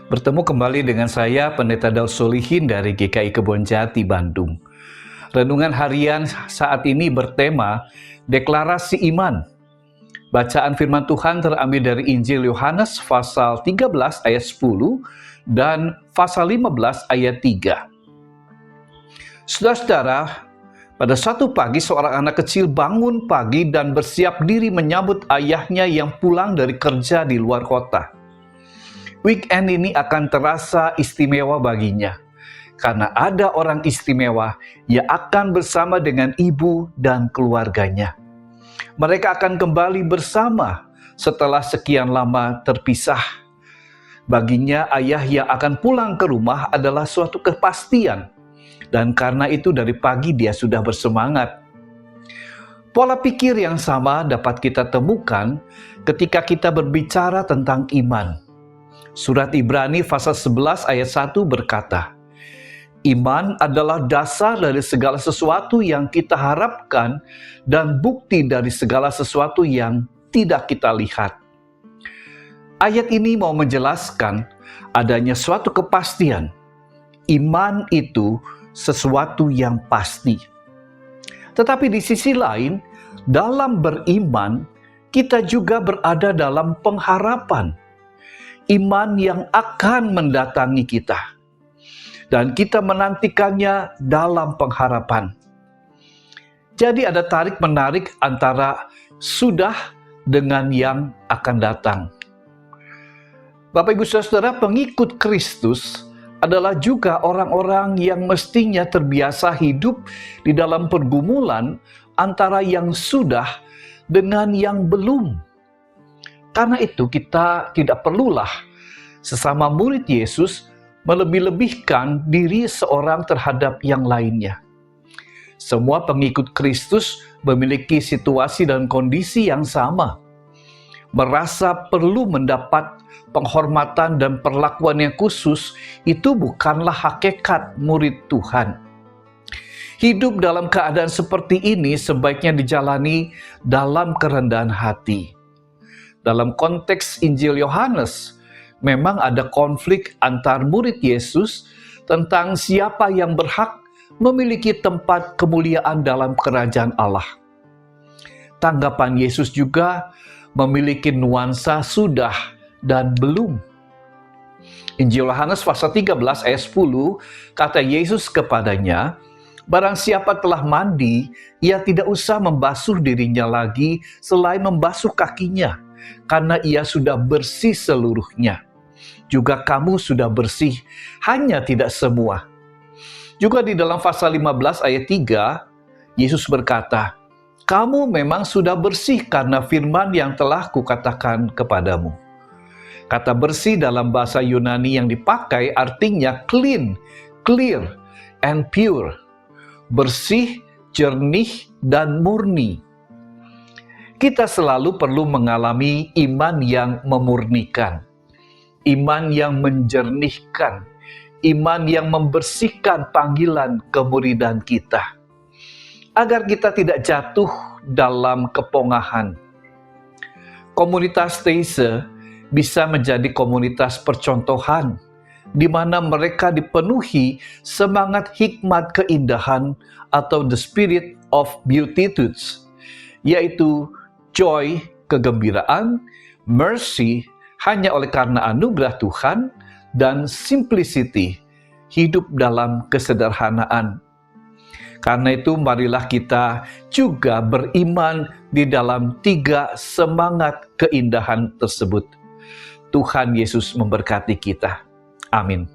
Bertemu kembali dengan saya, Pendeta Daud Solihin dari GKI Kebonjati, Bandung. Renungan harian saat ini bertema Deklarasi Iman. Bacaan firman Tuhan terambil dari Injil Yohanes pasal 13 ayat 10 dan pasal 15 ayat 3. Saudara-saudara, pada suatu pagi seorang anak kecil bangun pagi dan bersiap diri menyambut ayahnya yang pulang dari kerja di luar kota. Weekend ini akan terasa istimewa baginya, karena ada orang istimewa yang akan bersama dengan ibu dan keluarganya. Mereka akan kembali bersama setelah sekian lama terpisah. Baginya, ayah yang akan pulang ke rumah adalah suatu kepastian, dan karena itu dari pagi dia sudah bersemangat. Pola pikir yang sama dapat kita temukan ketika kita berbicara tentang iman. Surat Ibrani pasal 11 ayat 1 berkata, "Iman adalah dasar dari segala sesuatu yang kita harapkan dan bukti dari segala sesuatu yang tidak kita lihat." Ayat ini mau menjelaskan adanya suatu kepastian. Iman itu sesuatu yang pasti. Tetapi di sisi lain, dalam beriman, kita juga berada dalam pengharapan. Iman yang akan mendatangi kita. Dan kita menantikannya dalam pengharapan. Jadi ada tarik-menarik antara sudah dengan yang akan datang. Bapak Ibu Saudara, pengikut Kristus adalah juga orang-orang yang mestinya terbiasa hidup di dalam pergumulan antara yang sudah dengan yang belum. Karena itu kita tidak perlulah sesama murid Yesus melebih-lebihkan diri seorang terhadap yang lainnya. Semua pengikut Kristus memiliki situasi dan kondisi yang sama. Merasa perlu mendapat penghormatan dan perlakuan yang khusus itu bukanlah hakikat murid Tuhan. Hidup dalam keadaan seperti ini sebaiknya dijalani dalam kerendahan hati. Dalam konteks Injil Yohanes, memang ada konflik antar murid Yesus tentang siapa yang berhak memiliki tempat kemuliaan dalam kerajaan Allah. Tanggapan Yesus juga memiliki nuansa sudah dan belum. Injil Yohanes pasal 13 ayat 10, kata Yesus kepadanya, "Barang siapa telah mandi, ia tidak usah membasuh dirinya lagi selain membasuh kakinya, karena ia sudah bersih seluruhnya. Juga kamu sudah bersih, hanya tidak semua." Juga di dalam pasal 15 ayat 3, Yesus berkata, "Kamu memang sudah bersih karena firman yang telah kukatakan kepadamu." Kata bersih dalam bahasa Yunani yang dipakai artinya clean, clear, and pure. Bersih, jernih, dan murni. Kita selalu perlu mengalami iman yang memurnikan, iman yang menjernihkan, iman yang membersihkan panggilan kemuridan kita, agar kita tidak jatuh dalam kepongahan. Komunitas Teise bisa menjadi komunitas percontohan, di mana mereka dipenuhi semangat hikmat keindahan atau the spirit of beatitudes, yaitu joy, kegembiraan, mercy, hanya oleh karena anugerah Tuhan, dan simplicity, hidup dalam kesederhanaan. Karena itu marilah kita juga beriman di dalam 3 semangat keindahan tersebut. Tuhan Yesus memberkati kita. Amin.